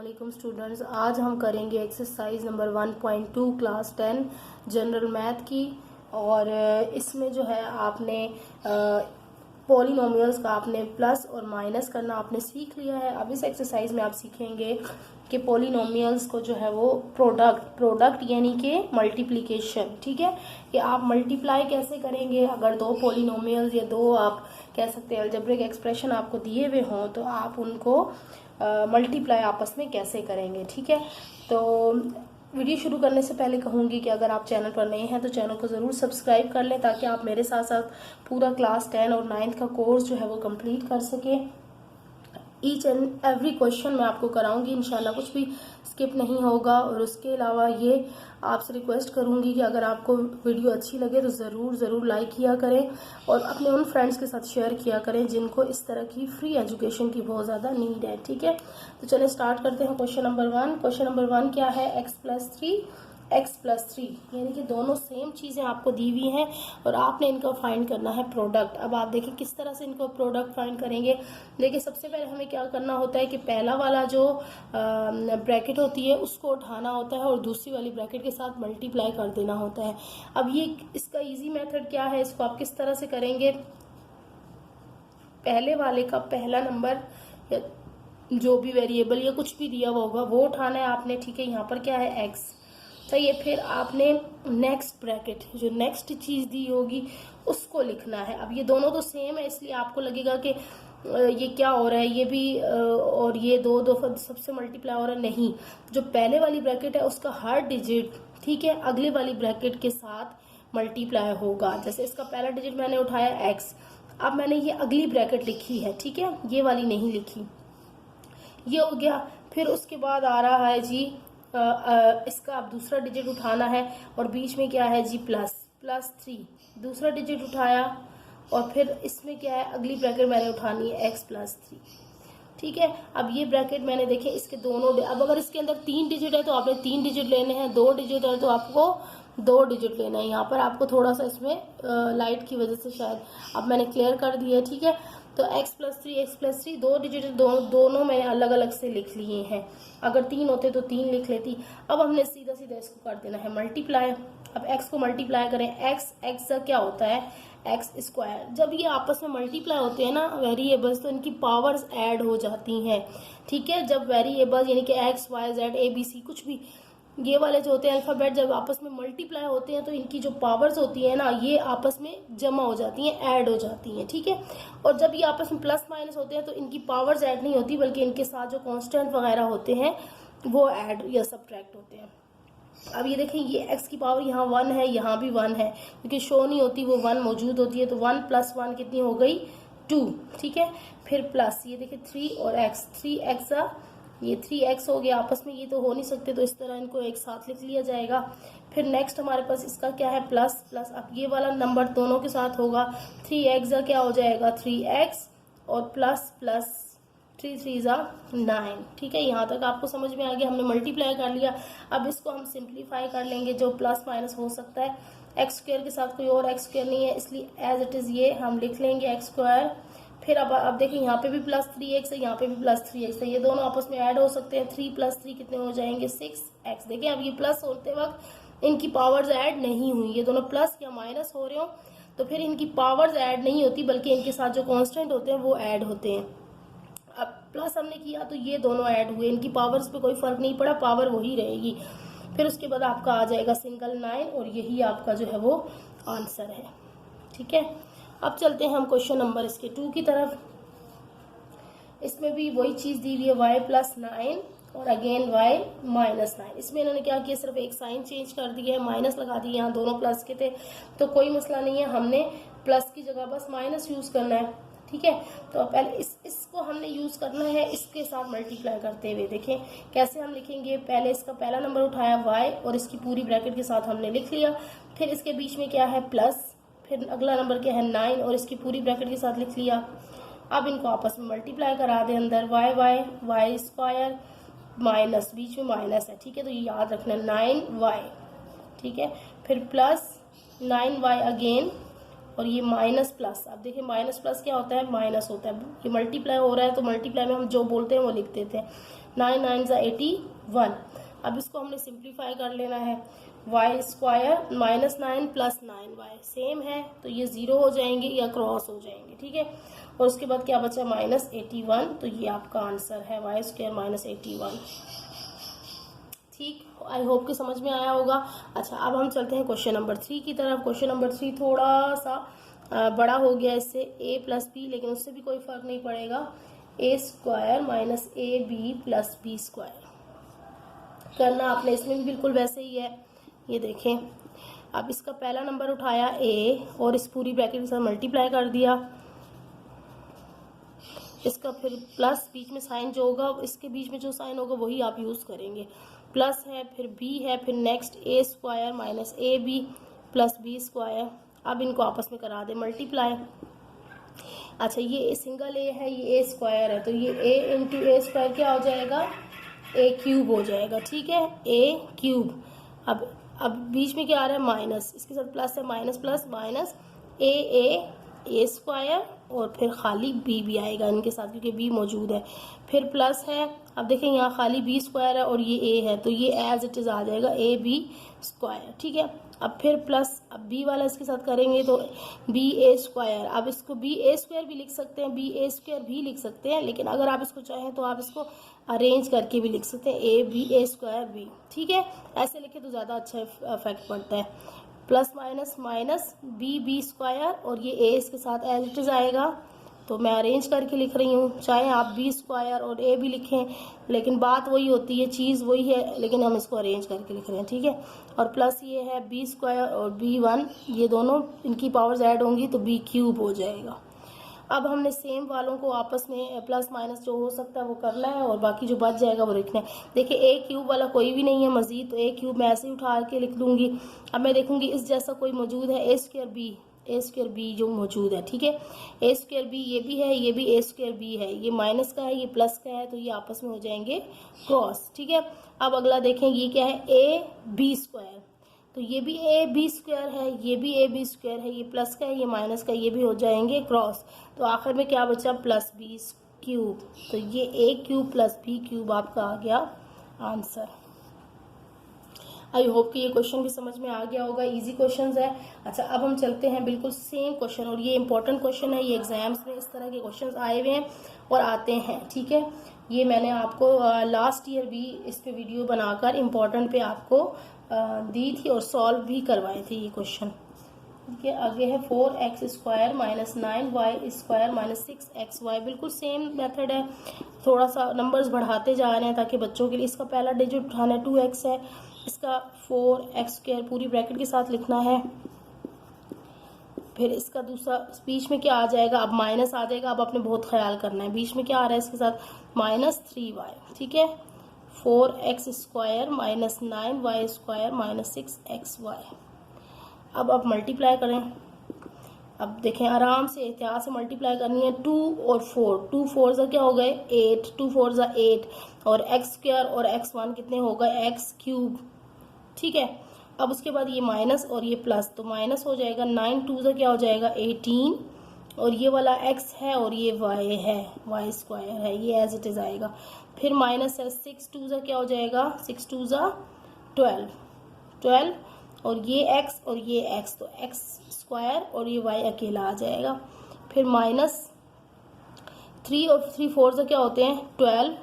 अस्सलामुअलैकुम स्टूडेंट्स, आज हम करेंगे exercise number 1.2 class 10 general math की। और इसमें जो है आपने पॉलिनोमियल्स का आपने प्लस और माइनस करना आपने सीख लिया है। अब इस एक्सरसाइज में आप सीखेंगे कि पॉलिनोमियल्स को जो है वो प्रोडक्ट यानी कि मल्टीप्लिकेशन, ठीक है, कि आप मल्टीप्लाई कैसे करेंगे। अगर दो पॉलिनोमियल्स या दो आप कह सकते हैं अलजेब्रिक एक्सप्रेशन आपको दिए हुए हों तो आप उनको मल्टीप्लाई आपस में कैसे करेंगे, ठीक है। तो वीडियो शुरू करने से पहले कहूँगी कि अगर आप चैनल पर नए हैं तो चैनल को ज़रूर सब्सक्राइब कर लें ताकि आप मेरे साथ साथ पूरा क्लास 10 और 9th का कोर्स जो है वो कंप्लीट कर सकें। ईच एंड एवरी क्वेश्चन मैं आपको कराऊंगी इंशाल्लाह, कुछ भी स्किप नहीं होगा। और उसके अलावा ये आपसे रिक्वेस्ट करूंगी कि अगर आपको वीडियो अच्छी लगे तो ज़रूर लाइक किया करें और अपने उन फ्रेंड्स के साथ शेयर किया करें जिनको इस तरह की फ्री एजुकेशन की बहुत ज़्यादा नीड है, ठीक है। तो चलिए स्टार्ट करते हैं। Question number 1। क्वेश्चन नंबर 1 क्या है? x प्लस थ्री, यानी कि दोनों सेम चीज़ें आपको दी हुई हैं और आपने इनका फाइंड करना है प्रोडक्ट। अब आप देखिए किस तरह से इनको प्रोडक्ट फाइंड करेंगे। देखिए सबसे पहले हमें क्या करना होता है कि पहला वाला जो ब्रैकेट होती है उसको उठाना होता है और दूसरी वाली ब्रैकेट के साथ मल्टीप्लाई कर देना होता है। अब ये इसका इजी मेथड क्या है, इसको आप किस तरह से करेंगे। पहले वाले का पहला नंबर जो भी वेरिएबल या कुछ भी दिया हुआ होगा वो उठाना है आपने, ठीक है। यहाँ पर क्या है? x, सही है। फिर आपने नेक्स्ट ब्रैकेट जो नेक्स्ट चीज़ दी होगी उसको लिखना है। अब ये दोनों तो सेम है इसलिए आपको लगेगा कि ये क्या हो रहा है, ये भी और ये दो सबसे मल्टीप्लाई हो रहा है। नहीं, जो पहले वाली ब्रैकेट है उसका हर डिजिट, ठीक है, अगले वाली ब्रैकेट के साथ मल्टीप्लाई होगा। जैसे इसका पहला डिजिट मैंने उठाया x, अब मैंने ये अगली ब्रैकेट लिखी है, ठीक है, ये वाली नहीं लिखी, ये हो गया। फिर उसके बाद आ रहा है जी इसका अब दूसरा डिजिट उठाना है और बीच में क्या है जी? प्लस 3, दूसरा डिजिट उठाया और फिर इसमें क्या है? अगली ब्रैकेट मैंने उठानी है x प्लस 3, ठीक है। अब ये ब्रैकेट मैंने देखे इसके दोनों, अब अगर इसके अंदर 3 डिजिट है तो आपने 3 डिजिट लेने हैं, 2 डिजिट है तो आपको 2 डिजिट लेना है। यहाँ पर आपको थोड़ा सा इसमें लाइट की वजह से शायद अब मैंने क्लियर कर दिया, ठीक है। तो x प्लस थ्री 2 डिजिट दोनों मैंने अलग अलग से लिख लिए हैं। अगर 3 होते तो 3 लिख लेती। अब हमने सीधा इसको कर देना है मल्टीप्लाई। अब x को मल्टीप्लाई करें, x का क्या होता है? X square. जब ये आपस में मल्टीप्लाई होते हैं ना वेरिएबल्स तो इनकी पावर्स ऐड हो जाती हैं, ठीक है। जब वेरिएबल्स यानी कि x, y, z, a, b, c कुछ भी ये वाले जो होते हैं अल्फ़ाबेट जब आपस में मल्टीप्लाई होते हैं तो इनकी जो पावर्स होती है ना ये आपस में जमा हो जाती हैं, ऐड हो जाती हैं, ठीक है। और जब ये आपस में प्लस माइनस होते हैं तो इनकी पावर्स ऐड नहीं होती बल्कि इनके साथ जो कांस्टेंट वगैरह होते हैं वो ऐड या सब्ट्रैक्ट होते हैं। अब ये देखें ये x की पावर यहाँ 1 है, यहाँ भी 1 है, क्योंकि शो नहीं होती वो 1 मौजूद होती है। तो 1 + 1 कितनी हो गई? 2, ठीक है। फिर प्लस ये देखिए 3 और x, 3x ये 3x हो गया। आपस में ये तो हो नहीं सकते तो इस तरह इनको एक साथ लिख लिया जाएगा। फिर नेक्स्ट हमारे पास इसका क्या है? प्लस। अब ये वाला नंबर दोनों के साथ होगा। 3x क्या हो जाएगा? 3x और प्लस 3 3 9, ठीक है। यहाँ तक आपको समझ में आ गया, हमने मल्टीप्लाई कर लिया। अब इसको हम सिंप्लीफाई कर लेंगे, जो प्लस माइनस हो सकता है। एक्स स्क्वायर के साथ कोई और एक्स स्क्वायर नहीं है इसलिए एज इट इज़ ये हम लिख लेंगे एक्स स्क्वायर। फिर अब देखिए यहाँ पे भी प्लस 3x है, यहाँ पे भी प्लस 3x है, ये दोनों आपस में ऐड हो सकते हैं। 3 + 3 कितने हो जाएंगे? 6x। देखिए अब ये प्लस होते वक्त इनकी पावर्स ऐड नहीं हुई, ये दोनों प्लस या माइनस हो रहे हो तो फिर इनकी पावर्स ऐड नहीं होती बल्कि इनके साथ जो कॉन्स्टेंट होते हैं वो ऐड होते हैं। अब प्लस हमने किया तो ये दोनों ऐड हुए, इनकी पावर्स पे कोई फर्क नहीं पड़ा, पावर वही रहेगी। फिर उसके बाद आपका आ जाएगा सिंगल 9 और यही आपका जो है वो आंसर है, ठीक है। अब चलते हैं हम क्वेश्चन नंबर इसके 2 की तरफ। इसमें भी वही चीज़ दी हुई है y + 9 और अगेन y - 9। इसमें इन्होंने क्या किया? सिर्फ एक साइन चेंज कर दिया है, माइनस लगा दिया। यहाँ दोनों प्लस के थे तो कोई मसला नहीं है, हमने प्लस की जगह बस माइनस यूज़ करना है, ठीक है। तो पहले इसको हमने यूज़ करना है इसके साथ मल्टीप्लाई करते हुए। देखें कैसे हम लिखेंगे। पहले इसका पहला नंबर उठाया y और इसकी पूरी ब्रैकेट के साथ हमने लिख लिया। फिर इसके बीच में क्या है? प्लस। फिर अगला नंबर क्या है? 9 और इसकी पूरी ब्रैकेट के साथ लिख लिया। अब इनको आपस में मल्टीप्लाई करा दें। अंदर y स्क्वायर माइनस, बीच में माइनस है, ठीक है। तो ये याद रखना 9y, ठीक है। फिर प्लस 9y अगेन और ये माइनस प्लस। अब देखिए माइनस प्लस क्या होता है? माइनस होता है। ये मल्टीप्लाई हो रहा है तो मल्टीप्लाई में हम जो बोलते हैं वो लिख देते हैं। 9 9 ज़ा 81। अब इसको हमने सिंप्लीफाई कर लेना है। Y square minus 9 plus 9 Y same है, तो ये 0 हो जाएंगे या क्रॉस हो जाएंगे, ठीक है। और उसके बाद क्या बचा, माइनस 81, तो ये आपका आंसर है वाई स्क्वायर माइनस 81। ठीक, आई होप कि समझ में आया होगा। अच्छा, अब हम चलते हैं क्वेश्चन नंबर 3 की तरफ। क्वेश्चन नंबर 3 थोड़ा सा बड़ा हो गया इससे, ए प्लस बी, लेकिन उससे भी कोई फर्क नहीं पड़ेगा। A square minus A B plus B square करना आपने, इसमें भी बिल्कुल वैसे ही है। ये देखें, अब इसका पहला नंबर उठाया ए और इस पूरी ब्रैकेट के साथ मल्टीप्लाई कर दिया, इसका फिर प्लस बीच में साइन जो होगा, इसके बीच में जो साइन होगा वही आप यूज़ करेंगे। प्लस है, फिर बी है, फिर next A square minus A B plus B square. अब इनको आपस में करा दे मल्टीप्लाई। अच्छा, ये सिंगल ए है, ये ए स्क्वायर है, तो ये ए इंटू ए स्क्वायर क्या हो जाएगा, ए क्यूब हो जाएगा, ठीक है, ए क्यूब। अब बीच में क्या आ रहा है, माइनस, इसके साथ प्लस है, minus plus minus A square, और फिर खाली बी भी आएगा इनके साथ क्योंकि बी मौजूद है, फिर प्लस है। अब देखें यहाँ खाली बी स्क्वायर है और ये ए है, तो ये एज इट इज़ आ जाएगा ए बी स्क्वायर, ठीक है। अब फिर प्लस, अब बी वाला इसके साथ करेंगे तो बी ए स्क्वायर। अब इसको बी ए स्क्वायर भी लिख सकते हैं, बी ए स्क्वायर भी लिख सकते हैं, लेकिन अगर आप इसको चाहें तो आप इसको अरेंज करके भी लिख सकते हैं, A B A square B, ठीक है। ऐसे लिखे तो ज़्यादा अच्छा इफेक्ट पड़ता है। Plus minus minus B B square, और ये ए इसके साथ एज इट इज़ आएगा, तो मैं अरेंज करके लिख रही हूँ। चाहे आप बी स्क्वायर और ए भी लिखें, लेकिन बात वही होती है, चीज़ वही है, लेकिन हम इसको अरेंज करके लिख रहे हैं, ठीक है। और प्लस ये है बी स्क्वायर और बी वन, ये दोनों इनकी पावर्स ऐड होंगी तो बी क्यूब हो जाएगा। अब हमने सेम वालों को आपस में प्लस माइनस जो हो सकता है वो करना है, और बाकी जो बच जाएगा वो लिखना है। देखिए, ए क्यूब वाला कोई भी नहीं है मजीद, तो ए क्यूब मैं ऐसे ही उठा के लिख दूंगी। अब मैं देखूंगी इस जैसा कोई मौजूद है, ए स्क्वायर बी जो मौजूद है, ठीक है। ए स्क्वायर बी ये भी है, ये भी ए स्क्वायर बी है, ये माइनस का है, ये प्लस का है, तो ये आपस में हो जाएंगे क्रॉस, ठीक है। अब अगला देखें, ये क्या है, ए बी स्क्वायर, तो ये भी ए बी स्क्वायर है, ये भी ए बी स्क्वायर है, ये प्लस का है, ये माइनस का, ये भी हो जाएंगे क्रॉस। तो आखिर में क्या बचा, प्लस बी क्यूब, तो ये ए क्यूब प्लस बी क्यूब आपका आ गया आंसर। आई होप कि ये क्वेश्चन भी समझ में आ गया होगा, इजी क्वेश्चन है। अच्छा, अब हम चलते हैं बिल्कुल सेम क्वेश्चन, और ये इंपॉर्टेंट क्वेश्चन है, ये एग्जाम्स में इस तरह के क्वेश्चन आए हुए हैं और आते हैं, ठीक है। ये मैंने आपको लास्ट ईयर भी इस पे वीडियो बनाकर इम्पोर्टेंट पे आपको दी थी और सॉल्व भी करवाए थे ये क्वेश्चन, ठीक है। आगे है 4x square minus 9y square minus 6xy, बिल्कुल सेम मेथड है, थोड़ा सा नंबर्स बढ़ाते जा रहे हैं ताकि बच्चों के लिए। इसका पहला डिजिट उठाना है 2x है, इसका 4x स्क्वायर पूरी ब्रैकेट के साथ लिखना है, फिर इसका दूसरा बीच में क्या आ जाएगा, अब माइनस आ जाएगा। अब आपने बहुत ख्याल करना है, बीच में क्या आ रहा है इसके साथ, माइनस 3y, ठीक है। 4x square minus 9y square minus 6xy। अब आप मल्टीप्लाई करें, अब देखें आराम से एहतियात से मल्टीप्लाई करनी है। 2 और 4, 2 4 ज़ा क्या हो गए 8, 2 4 ज़ा 8, और एक्स स्क्वायर और x1 कितने हो गए, एक्स क्यूब, ठीक है। अब उसके बाद ये माइनस और ये प्लस, तो माइनस हो जाएगा 9 2 ज़ा क्या हो जाएगा 18, और ये वाला x है और ये y है, y स्क्वायर है, ये एज इट इज़ आएगा। फिर माइनस है 6 2 ज़ा क्या हो जाएगा 6 2 ज़ा 12, और ये x और ये x, तो x स्क्वायर और ये y अकेला आ जाएगा। फिर माइनस 3 और 3 4 ज़ा क्या होते हैं 12,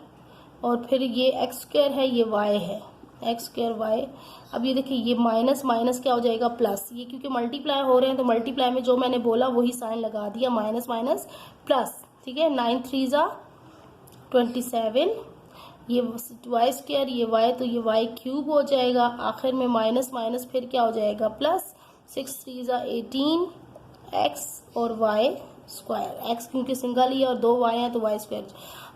और फिर ये x स्क्वायर है, ये y है, एक्स स्क्वायर वाई। अब ये देखिए, ये माइनस माइनस क्या हो जाएगा प्लस, ये क्योंकि मल्टीप्लाई हो रहे हैं तो मल्टीप्लाई में जो मैंने बोला वही साइन लगा दिया, माइनस माइनस प्लस, ठीक है। 9 3 ज़ा 27, ये वाई स्क्वायर, ये वाई, तो ये वाई क्यूब हो जाएगा। आखिर में माइनस माइनस फिर क्या हो जाएगा प्लस, 6 3 ज़ा 18 एक्स और वाई स्क्वायर, एक्स क्योंकि सिंगल ही है और 2 वाई हैं तो वाई स्क्वायर।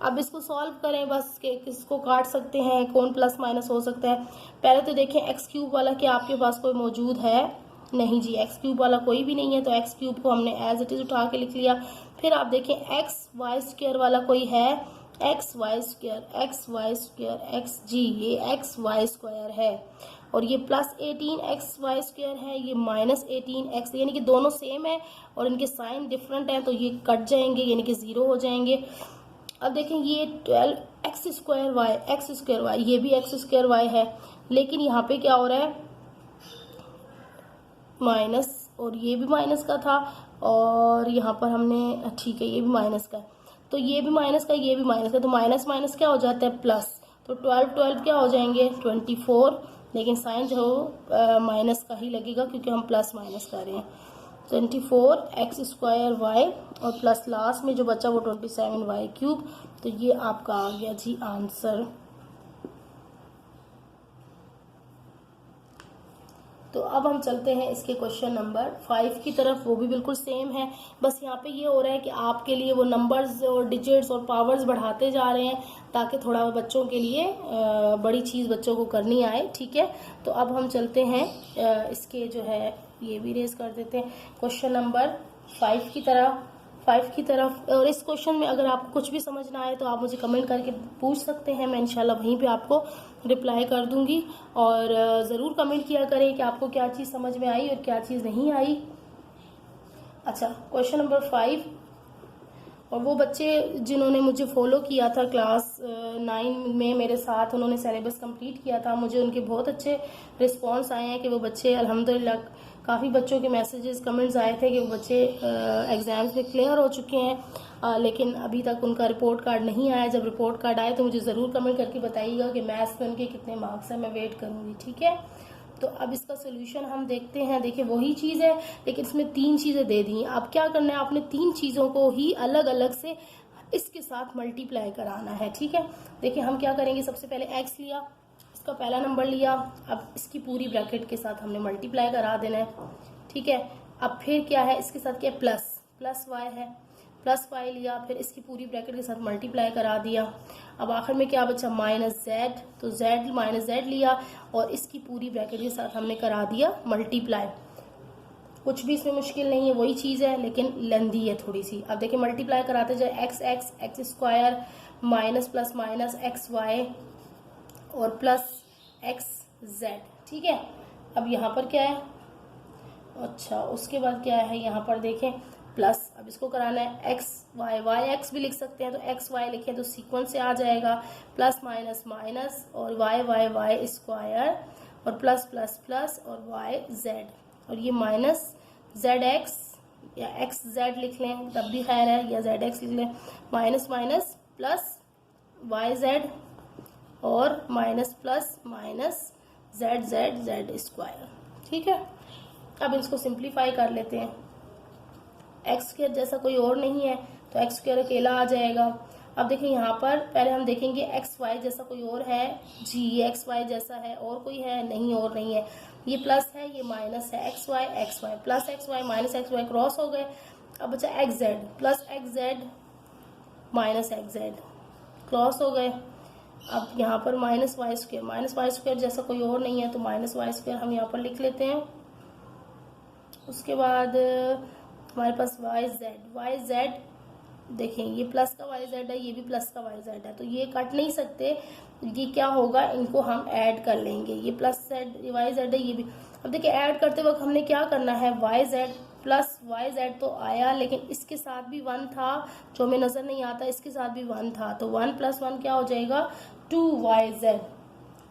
अब इसको सॉल्व करें बस, के किसको काट सकते हैं, कौन प्लस माइनस हो सकता है। पहले तो देखें एक्स क्यूब वाला क्या आपके पास कोई मौजूद है, नहीं जी, एक्स क्यूब वाला कोई भी नहीं है, तो एक्स क्यूब को हमने एज इट इज उठा के लिख लिया। फिर आप देखें एक्स वाई स्क्वायर वाला कोई है, एक्स वाई स्क्वायर एक्स जी, ये एक्स वाई स्क्वायर है, और ये प्लस 18 एक्स वाई स्क्वायर है, ये माइनस 18 एक्स, यानी कि दोनों सेम है और इनके साइन डिफरेंट हैं, तो ये कट जाएंगे यानी कि 0 हो जाएंगे। अब देखें ये 12 एक्स स्क्वायर वाई, ये भी एक्स स्क्वायर वाई है, लेकिन यहाँ पे क्या हो रहा है माइनस, और ये भी माइनस का था, और यहाँ पर हमने ठीक है ये भी माइनस का है, तो ये भी माइनस का, ये भी माइनस का, तो माइनस माइनस क्या हो जाता है प्लस, तो 12 क्या हो जाएंगे 24, लेकिन साइन जो माइनस का ही लगेगा क्योंकि हम प्लस माइनस कर रहे हैं। 24 एक्स स्क्वायर वाई और प्लस लास्ट में जो बचा वो 27 वाई क्यूब। तो ये आपका आ गया जी आंसर। तो अब हम चलते हैं इसके क्वेश्चन नंबर 5 की तरफ, वो भी बिल्कुल सेम है, बस यहाँ पे ये हो रहा है कि आपके लिए वो नंबर्स और डिजिट्स और पावर्स बढ़ाते जा रहे हैं ताकि थोड़ा बच्चों के लिए बड़ी चीज़ बच्चों को करनी आए, ठीक है। तो अब हम चलते हैं इसके जो है ये भी रेज कर देते हैं क्वेश्चन नंबर 5 की तरफ। और इस क्वेश्चन में अगर आपको कुछ भी समझ ना आए तो आप मुझे कमेंट करके पूछ सकते हैं, मैं इंशाल्लाह वहीं पे आपको रिप्लाई कर दूंगी। और ज़रूर कमेंट किया करें कि आपको क्या चीज़ समझ में आई और क्या चीज़ नहीं आई। अच्छा, क्वेश्चन नंबर 5, और वो बच्चे जिन्होंने मुझे फॉलो किया था क्लास 9 में मेरे साथ, उन्होंने सिलेबस कंप्लीट किया था, मुझे उनके बहुत अच्छे रिस्पांस आए हैं कि वो बच्चे अल्हम्दुलिल्लाह, काफ़ी बच्चों के मैसेजेस कमेंट्स आए थे कि वो बच्चे एग्ज़ाम्स में क्लियर हो चुके हैं, लेकिन अभी तक उनका रिपोर्ट कार्ड नहीं आया। जब रिपोर्ट कार्ड आए तो मुझे ज़रूर कमेंट करके बताइएगा कि मैथ्स में उनके कितने मार्क्स हैं, मैं वेट करूँगी, ठीक है। तो अब इसका सोल्यूशन हम देखते हैं। देखिए वही चीज़ है लेकिन इसमें 3 चीज़ें दे दी हैं। अब क्या करना है, आपने 3 चीज़ों को ही अलग अलग से इसके साथ मल्टीप्लाई कराना है, ठीक है। देखिए हम क्या करेंगे, सबसे पहले x लिया, इसका पहला नंबर लिया, अब इसकी पूरी ब्रैकेट के साथ हमने मल्टीप्लाई करा देना है, ठीक है। अब फिर क्या है, इसके साथ क्या प्लस y है, प्लस y लिया, फिर इसकी पूरी ब्रैकेट के साथ मल्टीप्लाई करा दिया। अब आखिर में क्या बचा माइनस z, तो z माइनस z लिया और इसकी पूरी ब्रैकेट के साथ हमने करा दिया मल्टीप्लाई। कुछ भी इसमें मुश्किल नहीं है, वही चीज़ है लेकिन लेंदी है थोड़ी सी। अब देखिए मल्टीप्लाई कराते जाए X square minus plus minus X Y और प्लस एक्स जेड, ठीक है। अब यहाँ पर क्या है, अच्छा उसके बाद क्या है, यहाँ पर देखें प्लस, अब इसको कराना है एक्स वाई एक्स भी लिख सकते हैं, तो एक्स वाई लिखें तो सीक्वेंस से आ जाएगा, प्लस माइनस माइनस और वाई स्क्वायर और प्लस प्लस प्लस और वाई जेड, और ये माइनस जेड एक्स या एक्स जेड लिख लें तब भी खैर है, या जेड एक्स लिख लें, minus minus plus Y Z और minus plus minus Z Z Z square, ठीक है। अब इसको सिंप्लीफाई कर लेते हैं, एक्स स्क्वायर जैसा कोई और नहीं है तो एक्स स्क्वायर अकेला आ जाएगा। अब देखिए यहाँ पर पहले हम देखेंगे एक्स वाई जैसा कोई और है जी, ये एक्स वाई जैसा है और कोई है नहीं, और नहीं है, ये प्लस है ये माइनस है, X Y plus X Y minus X Y cross हो गए। अब बचा X Z plus X Z minus X Z cross हो गए। अब यहाँ पर माइनस वाई स्क्वायर जैसा कोई और नहीं है तो माइनस वाई स्क्वायर हम यहाँ पर लिख लेते हैं। उसके बाद हमारे पास वाई जेड देखें, ये प्लस का वाई जेड है, ये भी प्लस का वाई जेड है, तो ये कट नहीं सकते, ये क्या होगा, इनको हम ऐड कर लेंगे, ये प्लस जेड वाई जेड है, ये भी। अब देखिए ऐड करते वक्त हमने क्या करना है, Y Z plus Y Z तो आया लेकिन इसके साथ भी 1 था जो हमें नज़र नहीं आता, इसके साथ भी 1 था, तो 1 + 1 क्या हो जाएगा 2yz,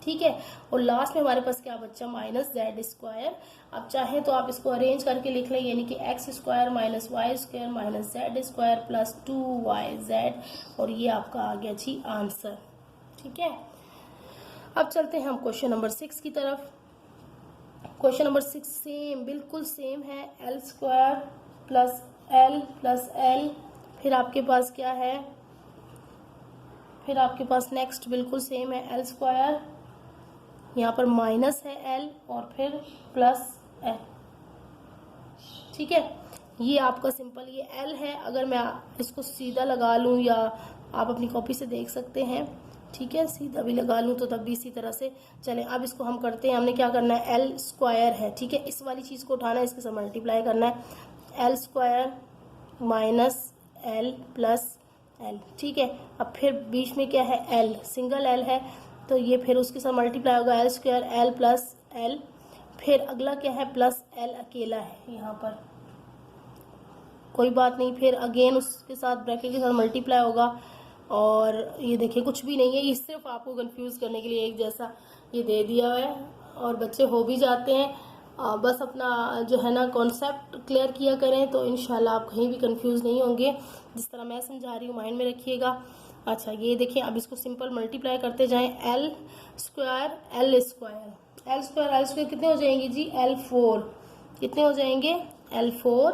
ठीक है। और लास्ट में हमारे पास क्या बच्चा माइनस जेड स्क्वायर। अब चाहे तो आप इसको अरेंज करके लिख लें, यानी कि X square minus Y square minus Z square plus 2yz, और ये आपका आ गया जी आंसर, ठीक है। अब चलते हैं हम क्वेश्चन नंबर 6 की तरफ। क्वेश्चन नंबर 6 सेम बिल्कुल सेम है, एल स्क्वायर प्लस एल, फिर आपके पास क्या है, फिर आपके पास नेक्स्ट बिल्कुल सेम है एल स्क्वायर, यहाँ पर माइनस है एल और फिर प्लस एल, ठीक है। ये आपका सिंपल ये एल है, अगर मैं इसको सीधा लगा लूँ या आप अपनी कॉपी से देख सकते हैं, ठीक है, सीधा भी लगा लूँ तो तब भी इसी तरह से चलें। अब इसको हम करते हैं, हमने क्या करना है, एल स्क्वायर है, ठीक है, इस वाली चीज़ को उठाना है, इसके साथ मल्टीप्लाई करना है, L square minus L plus L, ठीक है। अब फिर बीच में क्या है, एल सिंगल एल है तो ये फिर उसके साथ मल्टीप्लाई होगा, L square L plus L, फिर अगला क्या है प्लस एल अकेला है यहाँ पर, कोई बात नहीं, फिर अगेन उसके साथ ब्रैकेट के साथ मल्टीप्लाई होगा, और ये देखिए कुछ भी नहीं है, ये सिर्फ आपको कंफ्यूज करने के लिए एक जैसा ये दे दिया है और बच्चे हो भी जाते हैं। बस अपना जो है ना कॉन्सेप्ट क्लियर किया करें तो इंशाल्लाह आप कहीं भी कंफ्यूज नहीं होंगे। जिस तरह मैं समझा रही हूँ माइंड में रखिएगा। अच्छा ये देखिए, अब इसको सिंपल मल्टीप्लाई करते जाएं। L square L square, L square L square कितने हो जाएंगे जी? L4 कितने हो जाएंगे? L4,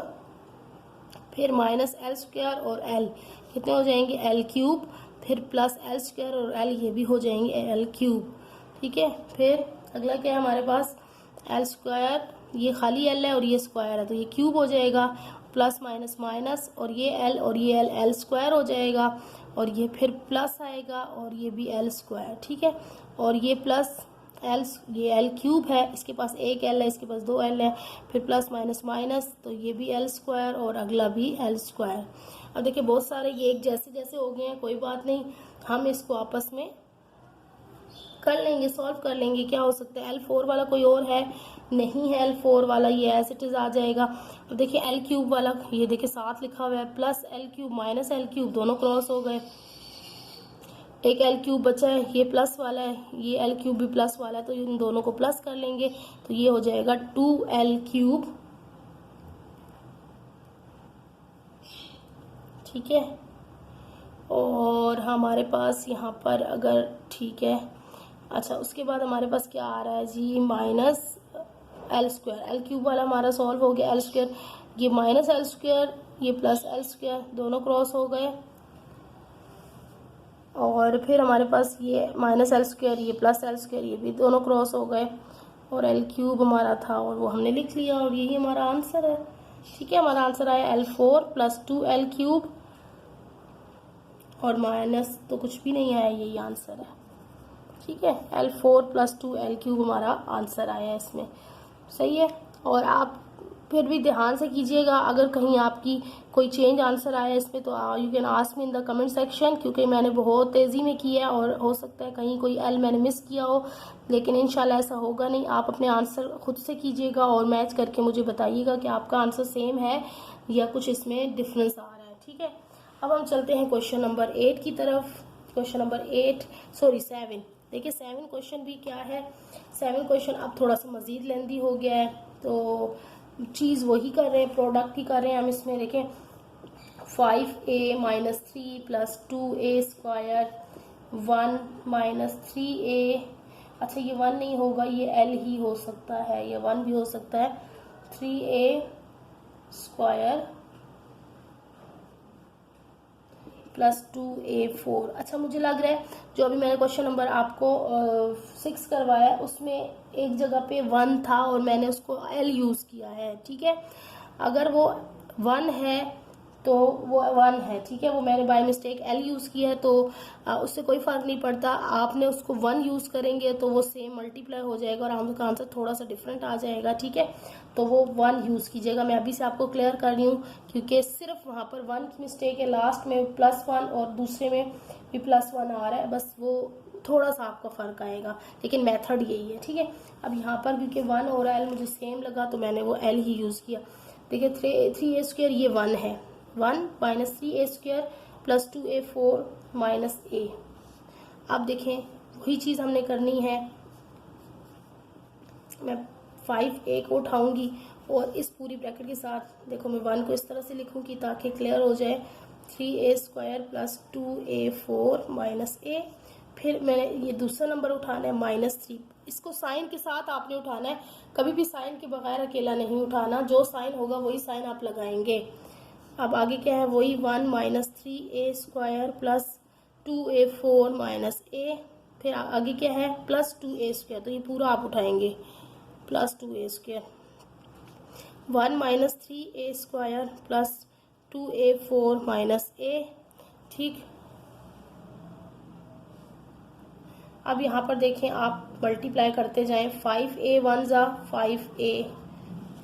फिर माइनस एल स्क्वायर और एल कितने हो जाएंगे? एल क्यूब, फिर प्लस एल स्क्वायर और एल ये भी हो जाएंगे एल क्यूब। ठीक है, फिर अगला क्या है हमारे पास? एल स्क्वायर, ये खाली एल है और ये स्क्वायर है तो ये क्यूब हो जाएगा, प्लस माइनस माइनस और ये एल एल स्क्वायर हो जाएगा और ये फिर प्लस आएगा और ये भी एल स्क्वायर। ठीक है, और ये प्लस एल, ये एल क्यूब है, इसके पास एक एल है, इसके पास दो एल है, फिर प्लस माइनस माइनस तो ये भी एल स्क्वायर और अगला भी एल स्क्वायर। अब देखिए बहुत सारे ये एक जैसे जैसे हो गए हैं, कोई बात नहीं, हम इसको आपस में कर लेंगे, सॉल्व कर लेंगे। क्या हो सकता है? L4 वाला कोई और है? नहीं है L4 वाला, ये एज इट इज आ जाएगा। अब देखिए एल क्यूब वाला, ये देखिए साथ लिखा हुआ है, plus L cube minus L cube दोनों क्रॉस हो गए, एक एल क्यूब बचा है, ये प्लस वाला है, ये एल क्यूब भी प्लस वाला है तो इन दोनों को प्लस कर लेंगे तो ये हो जाएगा 2L क्यूब। ठीक है, और हमारे पास यहाँ पर अगर ठीक है, अच्छा उसके बाद हमारे पास क्या आ रहा है जी? Minus L square, L cube वाला हमारा सॉल्व हो गया, एल स्क्वायर, ये माइनस एल स्क्वायर, ये प्लस एल स्क्वायर दोनों क्रॉस हो गए, और फिर हमारे पास ये माइनस एल स्क्वायर, ये प्लस एल स्क्वायर, ये भी दोनों क्रॉस हो गए, और एल क्यूब हमारा था और वो हमने लिख लिया और यही हमारा आंसर है। ठीक है, हमारा आंसर आया L4 प्लस 2L क्यूब, और माइनस तो कुछ भी नहीं आया, यही आंसर है। ठीक है, L4 प्लस 2L क्यूब हमारा आंसर आया इसमें। सही है, और आप फिर भी ध्यान से कीजिएगा, अगर कहीं आपकी कोई चेंज आंसर आया इसमें तो you can ask me in the comment section, क्योंकि मैंने बहुत तेज़ी में किया है और हो सकता है कहीं कोई एल मैंने मिस किया हो, लेकिन इंशाल्लाह ऐसा होगा नहीं। आप अपने आंसर खुद से कीजिएगा और मैच करके मुझे बताइएगा कि आपका आंसर सेम है या कुछ इसमें डिफरेंस आ रहा है। ठीक है, अब हम चलते हैं क्वेश्चन नंबर 8 की तरफ। Question number 7। देखिए 7 क्वेश्चन भी क्या है, 7 क्वेश्चन अब थोड़ा सा मज़ीद लेंदी हो गया है, तो चीज़ वही कर रहे हैं, प्रोडक्ट ही कर रहे हैं हम इसमें। देखें 5a minus 3 plus 2a square 1 minus 3a, अच्छा ये 1 नहीं होगा, ये l ही हो सकता है, ये 1 भी हो सकता है, 3a स्क्वायर प्लस 2a4। अच्छा मुझे लग रहा है जो अभी मैंने क्वेश्चन नंबर आपको 6 करवाया उसमें एक जगह पे 1 था और मैंने उसको l यूज़ किया है। ठीक है, अगर वो 1 है तो वो 1 है, ठीक है, वो मैंने बाय मिस्टेक l यूज़ किया है तो उससे कोई फ़र्क नहीं पड़ता। आपने उसको 1 यूज़ करेंगे तो वो सेम मल्टीप्लाई हो जाएगा और आपका आंसर थोड़ा सा डिफरेंट आ जाएगा। ठीक है, तो वो 1 यूज़ कीजिएगा। मैं अभी से आपको क्लियर कर रही हूँ क्योंकि सिर्फ वहाँ पर 1 की मिस्टेक है, लास्ट में +1 और दूसरे में भी +1 आ रहा है, बस वो थोड़ा सा आपका फ़र्क आएगा, लेकिन मेथड यही है। ठीक है, अब यहाँ पर क्योंकि 1 और l मुझे सेम लगा तो मैंने वो l ही यूज़ किया। देखिए 3a स्क्वायर ये 1 है, 1 minus 3a square plus 2a4 minus a। अब देखें वही चीज़ हमने करनी है, मैं 5a को उठाऊंगी और इस पूरी ब्रैकेट के साथ देखो मैं 1 को इस तरह से लिखूंगी ताकि क्लियर हो जाए, 3a square plus 2a4 minus a। फिर मैंने ये दूसरा नंबर उठाना है -3, इसको साइन के साथ आपने उठाना है, कभी भी साइन के बगैर अकेला नहीं उठाना, जो साइन होगा वही साइन आप लगाएंगे। अब आगे क्या है, वही 1 minus 3a square plus 2a4 minus a। फिर आगे क्या है प्लस 2a स्क्वायर, तो ये पूरा आप उठाएंगे plus 2a square, 1 minus 3a square plus 2a4 minus a। ठीक, अब यहाँ पर देखें आप मल्टीप्लाई करते जाएं, 5a 1 ज़ा 5a।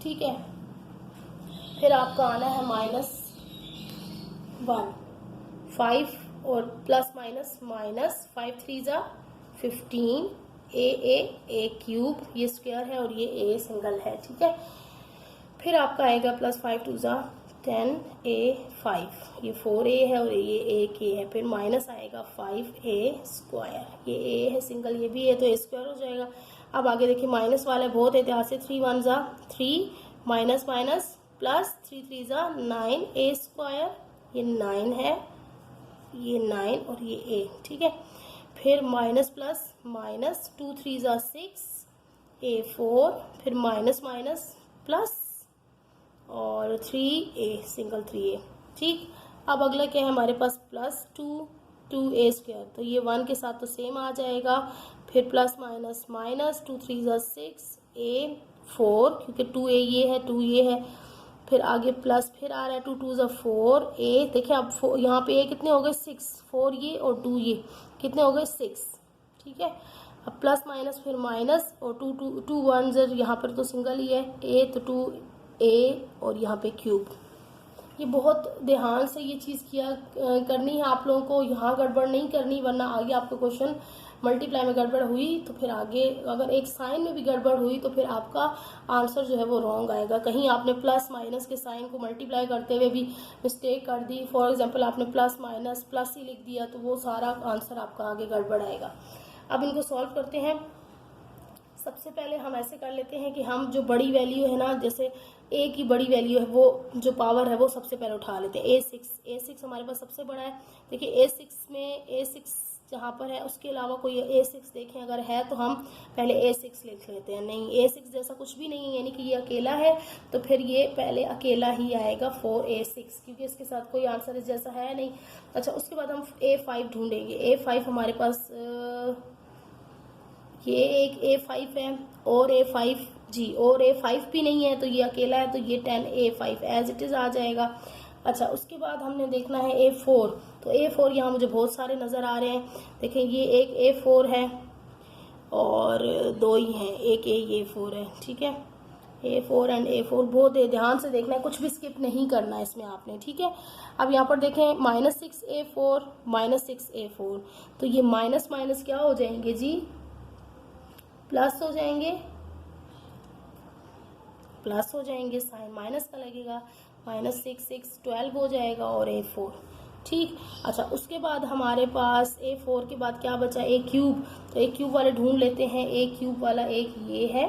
ठीक है, फिर आपका आना है -1, 5 और प्लस माइनस माइनस 5 3 ज़ा 15, a क्यूब, ये स्क्वायर है और ये a सिंगल है। ठीक है, फिर आपका आएगा +5 2 ज़ा 10a5, ये 4a है और ये एक a है, फिर माइनस आएगा 5a², ये a है सिंगल, ये भी है तो a² हो जाएगा। अब आगे देखिए माइनस वाला बहुत एहतियात से, 3 1 ज़ा 3, माइनस माइनस प्लस 3 3 ज़ा 9a², ये 9 है, ये 9 और ये a, ठीक है। फिर माइनस प्लस माइनस 2 3 ज़ा 6 a4, फिर माइनस माइनस प्लस और 3a सिंगल 3a, ठीक। अब अगला क्या है हमारे पास, प्लस 2a², तो ये 1 के साथ तो सेम आ जाएगा। फिर प्लस माइनस माइनस 2 3 ज़ा 6 a4, क्योंकि 2a ये है 2 ये है, फिर आगे प्लस फिर आ रहा है 2 2 ज़ा 4a, देखिए अब यहाँ पे a कितने हो गए 6, 4 ये और 2 ये कितने हो गए 6, ठीक है। अब प्लस माइनस फिर माइनस और 2 1 ज़र, यहाँ पर तो सिंगल ही है a, तो 2a और यहाँ पे क्यूब। ये बहुत ध्यान से ये चीज़ करनी है आप लोगों को, यहाँ गड़बड़ नहीं करनी, वरना आगे आपका क्वेश्चन मल्टीप्लाई में गड़बड़ हुई तो फिर आगे अगर एक साइन में भी गड़बड़ हुई तो फिर आपका आंसर जो है वो रॉन्ग आएगा। कहीं आपने प्लस माइनस के साइन को मल्टीप्लाई करते हुए भी मिस्टेक कर दी, फॉर एग्जांपल आपने प्लस माइनस प्लस ही लिख दिया, तो वो सारा आंसर आपका आगे गड़बड़ आएगा। अब इनको सॉल्व करते हैं। सबसे पहले हम ऐसे कर लेते हैं कि हम जो बड़ी वैल्यू है ना, जैसे a की बड़ी वैल्यू है, वो जो पावर है वो सबसे पहले उठा लेते हैं। a6 हमारे पास सबसे बड़ा है। देखिए a6 जहाँ पर है उसके अलावा कोई a6 देखें अगर है तो हम पहले a6 लिख लेते हैं। नहीं, a6 जैसा कुछ भी नहीं है, यानी कि ये अकेला है, तो फिर ये पहले अकेला ही आएगा 4a6, क्योंकि इसके साथ कोई आंसर इस जैसा है नहीं। अच्छा, उसके बाद हम a5 ढूंढेंगे। a5 हमारे पास ये एक a5 है और a5 जी, और a5 भी नहीं है तो ये अकेला है, तो ये 10a5 एज इट इज आ जाएगा। अच्छा, उसके बाद हमने देखना है a4, तो a4 यहाँ मुझे बहुत सारे नज़र आ रहे हैं। देखें ये एक a4 है और दो ही हैं, एक ये 4 है, ठीक है। a4 एंड a4 बहुत ध्यान से देखना है, कुछ भी स्किप नहीं करना है इसमें आपने, ठीक है। अब यहाँ पर देखें -6a4 -6a4, तो ये माइनस माइनस क्या हो जाएंगे जी, प्लस हो जाएंगे, प्लस हो जाएंगे, साइन माइनस का लगेगा, -6 12 हो जाएगा और a4, ठीक। अच्छा, उसके बाद हमारे पास a4 के बाद क्या बचा, a क्यूब, तो a क्यूब वाले ढूंढ लेते हैं। a क्यूब वाला एक ये है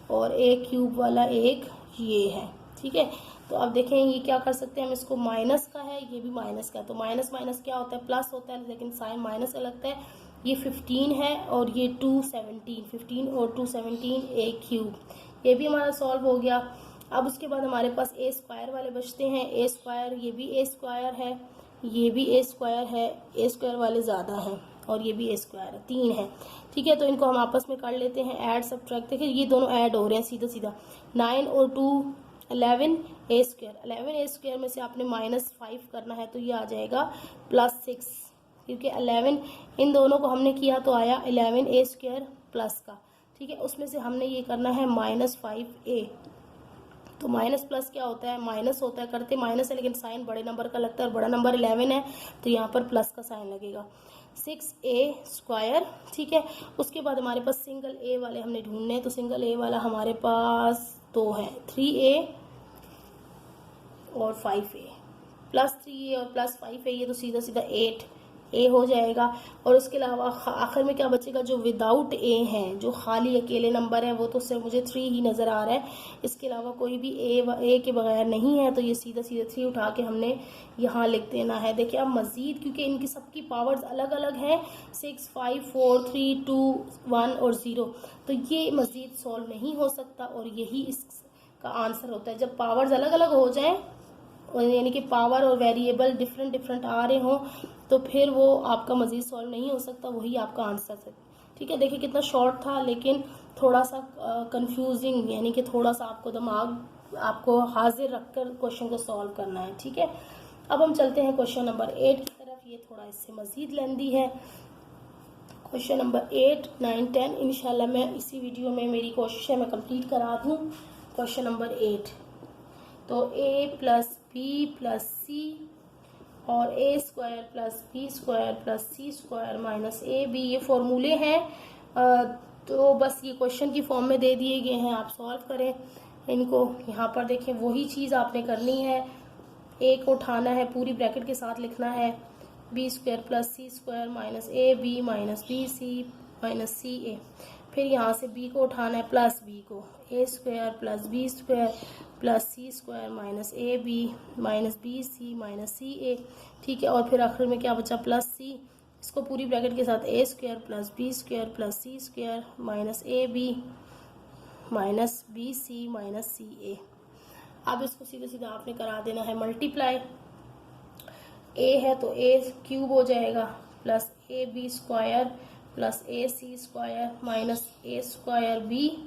और a क्यूब वाला एक ये है, ठीक है। तो अब देखें ये क्या कर सकते हैं हम, इसको माइनस का है, ये भी माइनस का है, तो माइनस माइनस क्या होता है, प्लस होता है, लेकिन साइन माइनस का लगता है। ये 15 है और ये 2 17, 15 और 2 17 a क्यूब, ये भी हमारा सॉल्व हो गया। अब उसके बाद हमारे पास a² वाले बचते हैं। a², ये भी a² है, ये भी a² है, a² वाले ज़्यादा हैं और ये भी a² है, 3 है, ठीक है। तो इनको हम आपस में कर लेते हैं ऐड सब्ट्रैक्ट। देखिए ये दोनों ऐड हो रहे हैं सीधा सीधा, 9 और 2 11 a², 11 a² में से आपने -5 करना है, तो ये आ जाएगा +6, क्योंकि 11 इन दोनों को हमने किया तो आया 11 a² प्लस का, ठीक है। उसमें से हमने ये करना है -5a, तो माइनस प्लस क्या होता है, माइनस होता है, करते माइनस है लेकिन साइन बड़े नंबर का लगता है और बड़ा नंबर 11 है, तो यहाँ पर प्लस का साइन लगेगा, 6a², ठीक है। उसके बाद हमारे पास सिंगल a वाले हमने ढूंढने हैं, तो सिंगल a वाला हमारे पास 2 है, 3a और 5a, +3a और +5a, ये तो सीधा सीधा 8a हो जाएगा। और उसके अलावा आखिर में क्या बचेगा, जो विदाउट a हैं, जो खाली अकेले नंबर है, वो तो सिर्फ मुझे 3 ही नज़र आ रहा है, इसके अलावा कोई भी a के बगैर नहीं है, तो ये सीधा सीधा 3 उठा के हमने यहाँ लिख देना है। देखिए अब मज़ीद, क्योंकि इनकी सबकी पावर्स अलग अलग हैं, 6 5 4 3 2 1 और 0, तो ये मज़ीद सॉल्व नहीं हो सकता, और यही इसका आंसर होता है। जब पावर्स अलग अलग हो जाएँ, यानी कि पावर और वेरिएबल डिफरेंट डिफरेंट आ रहे हों, तो फिर वो आपका मज़ीद सॉल्व नहीं हो सकता, वही आपका आंसर है, ठीक है। देखिए कितना शॉर्ट था लेकिन थोड़ा सा कंफ्यूजिंग, यानी कि थोड़ा सा आपको दिमाग आपको हाजिर रखकर क्वेश्चन को सॉल्व करना है, ठीक है। अब हम चलते हैं क्वेश्चन नंबर 8 की तरफ, ये थोड़ा इससे मज़ीद लेंदी है। क्वेश्चन नंबर 8 9 10 इंशाल्लाह मैं इसी वीडियो में, मेरी कोशिश है मैं कंप्लीट करा दूँ क्वेश्चन नंबर 8। तो a + b + c और a² + b² + c² - ab, ये फॉर्मूले हैं, तो बस ये क्वेश्चन की फॉर्म में दे दिए गए हैं, आप सॉल्व करें इनको। यहाँ पर देखें वही चीज़ आपने करनी है, ए को उठाना है, पूरी ब्रैकेट के साथ लिखना है B square plus C square minus A B minus B C minus C A. फिर यहाँ से बी को उठाना है प्लस बी को, A square plus B square plus C square minus A B minus B C minus C A. ठीक है, और फिर आखिर में क्या बचा प्लस सी, इसको पूरी ब्रैकेट के साथ A square plus B square plus C square minus A B minus B C minus C A. अब इसको सीधे सीधा आपने करा देना है मल्टीप्लाई, ए है तो ए क्यूब हो जाएगा plus A B square plus A C square minus A square B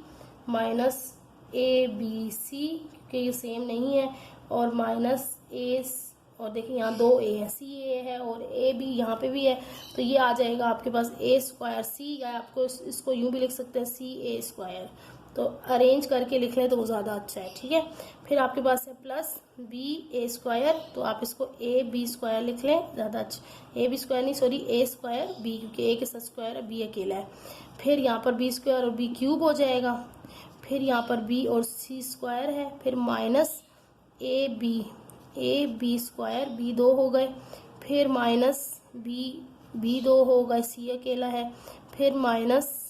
minus A B C, क्योंकि ये सेम नहीं है, और माइनस ए, और देखिए यहाँ दो ए है, सी ए है और ए बी यहाँ पे भी है, तो ये आ जाएगा आपके पास ए स्क्वायर सी, या आपको इसको यूं भी लिख सकते हैं सी ए स्क्वायर, तो अरेंज करके लिख लें तो वो ज़्यादा अच्छा है। ठीक है, फिर आपके पास है प्लस बी ए स्क्वायर, तो आप इसको ए बी स्क्वायर लिख लें, ज़्यादा अच्छा, ए बी स्क्वायर नहीं सॉरी ए स्क्वायर बी, क्योंकि ए के साथ स्क्वायर है, बी अकेला है। फिर यहाँ पर बी स्क्वायर और बी क्यूब हो जाएगा, फिर यहाँ पर बी और सी स्क्वायर है, फिर minus A B square, B दो हो गए, फिर माइनस बी दो हो गए, सी अकेला है, फिर minus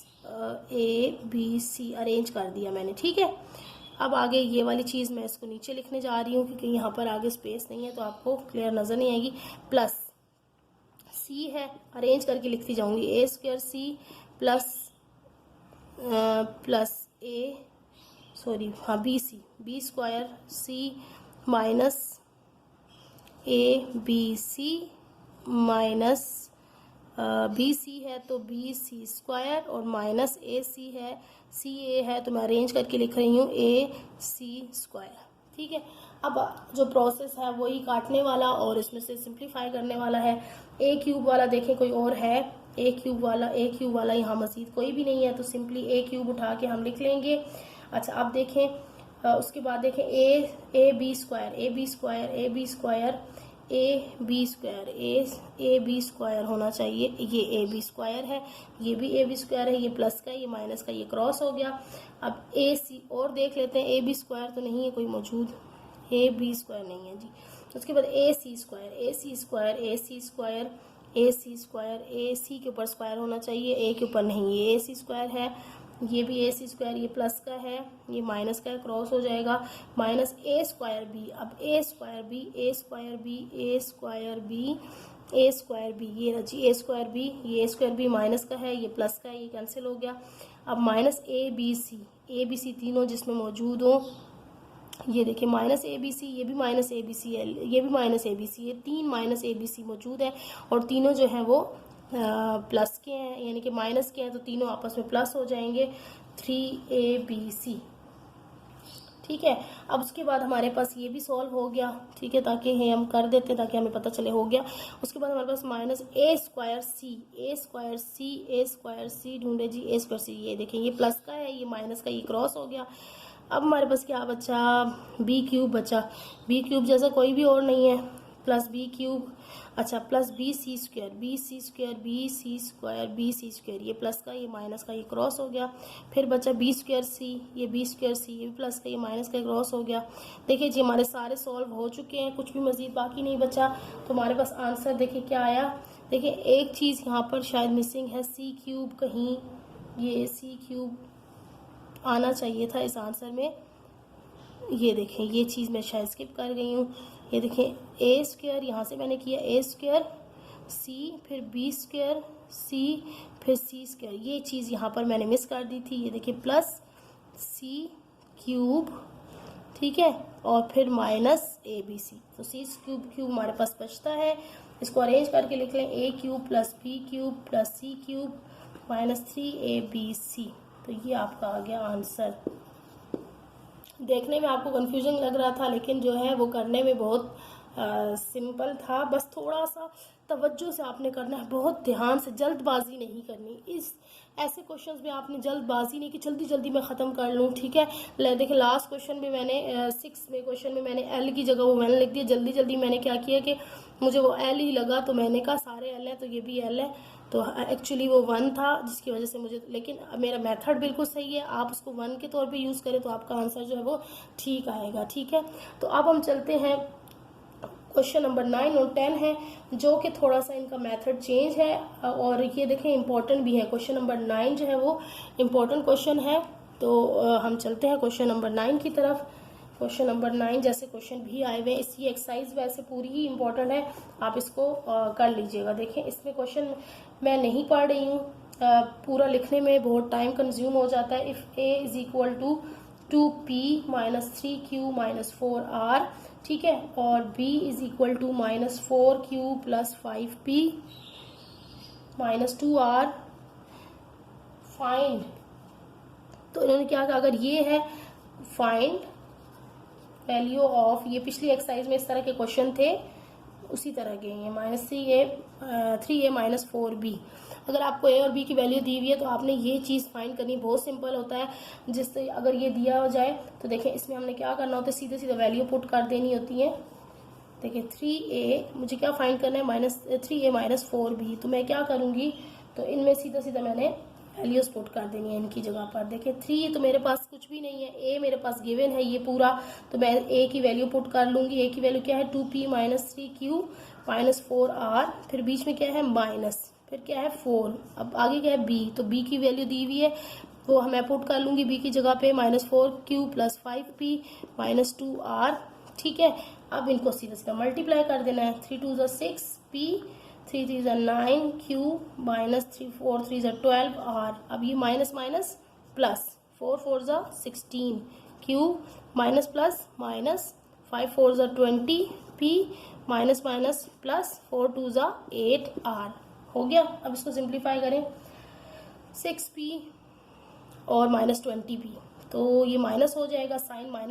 A B C arrange कर दिया मैंने। ठीक है, अब आगे ये वाली चीज़ मैं इसको नीचे लिखने जा रही हूँ, क्योंकि यहाँ पर आगे स्पेस नहीं है तो आपको क्लियर नज़र नहीं आएगी। प्लस सी है, अरेंज करके लिखती जाऊँगी, A square C plus A sorry हाँ B square C minus A B C minus B C है तो बी सी स्क्वायर, और माइनस ए सी है, सी ए है तो मैं अरेंज करके लिख रही हूँ ए सी स्क्वायर। ठीक है, अब जो प्रोसेस है वही काटने वाला और इसमें से सिंप्लीफाई करने वाला है। ए क्यूब वाला देखें कोई और है, ए क्यूब वाला यहाँ मज़ीद कोई भी नहीं है, तो सिंपली ए क्यूब उठा के हम लिख लेंगे। अच्छा, अब देखें उसके बाद देखें A B square A B square होना चाहिए, ये ए बी स्क्वायर है, ये भी ए बी स्क्वायर है, ये प्लस का ये माइनस का ये क्रॉस हो गया। अब ए सी और देख लेते हैं, ए बी स्क्वायर तो नहीं है कोई मौजूद, ए बी स्क्वायर नहीं है जी। उसके बाद ए सी स्क्वायर ए सी के ऊपर स्क्वायर होना चाहिए, ए के ऊपर नहीं, ये ए सी स्क्वायर है, ये भी ए सी स्क्वायर, ये प्लस का है, ये माइनस का है, क्रॉस हो जाएगा, माइनस ए स्क्वायर बी। अब ए स्क्वायर बी ये रजी ए स्क्वायर बी, ये ए स्क्वायर बी माइनस का है, ये प्लस का है, ये कैंसिल हो गया। अब माइनस ए बी सी तीनों जिसमें मौजूद हो, ये देखिए माइनस ए बी सी, ये भी माइनस ए बी सी है, ये भी माइनस ए बी सी, ये तीन माइनस ए बी सी मौजूद है, और तीनों जो हैं वो प्लस के हैं, यानी कि माइनस के हैं, तो तीनों आपस में प्लस हो जाएंगे 3ABC। ठीक है, अब उसके बाद हमारे पास ये भी सॉल्व हो गया। ठीक है, ताकि हम कर देते हैं ताकि हमें पता चले हो गया। उसके बाद हमारे पास माइनस ए स्क्वायर सी ढूंढे जी, ए स्क्वायर सी, ये देखें ये प्लस का है, ये माइनस का, ये क्रॉस हो गया। अब हमारे पास क्या बचा, बी क्यूब बचा, बी क्यूब जैसा कोई भी और नहीं है, प्लस बी क्यूब, अच्छा प्लस बी सी स्क्वायर, ये प्लस का ये माइनस का ये क्रॉस हो गया। फिर बचा बी स्क्वायर सी, ये भी प्लस का ये माइनस का क्रॉस हो गया। देखिए जी हमारे सारे सॉल्व हो चुके हैं, कुछ भी मज़ीद बाकी नहीं बचा, तो हमारे पास आंसर देखिए क्या आया। देखिए एक चीज़ यहाँ पर शायद मिसिंग है, सी क्यूब, कहीं ये सी क्यूब आना चाहिए था इस आंसर में, ये देखें ये चीज़ मैं शायद स्किप कर गई हूँ। ये देखें ए स्क्वायर, यहाँ से मैंने किया ए स्क्वायर सी, फिर बी स्क्वायर सी, फिर सी स्क्वायर, ये चीज़ यहाँ पर मैंने मिस कर दी थी। ये देखिए प्लस सी क्यूब, ठीक है, और फिर माइनस ए बी सी, तो सी क्यूब हमारे पास बचता है। इसको अरेंज करके लिख लें, A cube plus B cube plus C cube minus 3ABC, तो ये आपका आ गया आंसर। देखने में आपको कंफ्यूजन लग रहा था, लेकिन जो है वो करने में बहुत सिंपल था। बस थोड़ा सा तवज्जो से आपने करना है, बहुत ध्यान से, जल्दबाजी नहीं करनी। इस ऐसे क्वेश्चंस में आपने जल्दबाजी नहीं कि जल्दी जल्दी मैं ख़त्म कर लूँ, ठीक है। देखिए लास्ट क्वेश्चन में मैंने 6 में क्वेश्चन में मैंने एल की जगह वो मैंने लिख दिया, जल्दी जल्दी मैंने क्या किया कि मुझे वो एल ही लगा, तो मैंने कहा सारे एल है तो ये भी एल है, तो एक्चुअली वो 1 था, जिसकी वजह से मुझे, लेकिन मेरा मेथड बिल्कुल सही है, आप उसको 1 के तौर पे यूज़ करें तो आपका आंसर जो है वो ठीक आएगा, ठीक है। तो अब हम चलते हैं क्वेश्चन नंबर 9 और 10 है, जो कि थोड़ा सा इनका मेथड चेंज है और ये देखें इम्पोर्टेंट भी है। क्वेश्चन नंबर 9 जो है वो इम्पोर्टेंट क्वेश्चन है। तो हम चलते हैं क्वेश्चन नंबर 9 की तरफ। क्वेश्चन नंबर 9 जैसे क्वेश्चन भी आए हुए हैं, इसकी एक्सरसाइज वैसे पूरी ही इम्पोर्टेंट है, आप इसको कर लीजिएगा। देखें इसमें क्वेश्चन मैं नहीं पढ़ रही हूँ, पूरा लिखने में बहुत टाइम कंज्यूम हो जाता है। If A is equal to 2p minus 3q minus 4r, ठीक है, और b is equal to minus 4q plus 5p minus 2r, find. तो इन्होंने क्या कहा, अगर ये है फाइंड वैल्यू ऑफ, ये पिछली एक्सरसाइज में इस तरह के क्वेश्चन थे उसी तरह के ये माइनस 3a माइनस 4b। अगर आपको ए और बी की वैल्यू दी हुई है तो आपने ये चीज़ फाइंड करनी, बहुत सिंपल होता है। जिससे अगर ये दिया हो जाए तो देखें इसमें हमने क्या करना होता है, सीधे सीधे वैल्यू पुट कर देनी होती है। देखिए 3a मुझे क्या फाइंड करना है, माइनस 3a माइनस 4b। तो मैं क्या करूँगी, तो इनमें सीधा सीधा मैंने वैल्यूज पुट कर देनी है इनकी जगह पर। देखिए 3 तो मेरे पास कुछ भी नहीं है, ए मेरे पास गिवन है ये पूरा, तो मैं ए की वैल्यू पुट कर लूँगी। ए की वैल्यू क्या है, 2p minus 3q minus 4r, फिर बीच में क्या है माइनस, फिर क्या है 4, अब आगे क्या है b, तो b की वैल्यू दी हुई है वो मैं पुट कर लूँगी b की जगह पे, minus 4q plus 5p minus 2r, ठीक है। अब इनको सीधा सीधा मल्टीप्लाई कर देना है, 3 2 6p, 3 3 9 q माइनस 3 4 3 12 r। अब ये minus minus plus, 4 4 16 q minus plus minus, 5 4 20 p minus minus plus, 4 2 8 r। हो गया। अब इसको सिंप्लीफाई करें, 6p और माइनस 20p, तो ये माइनस हो जाएगा, साइन माइनस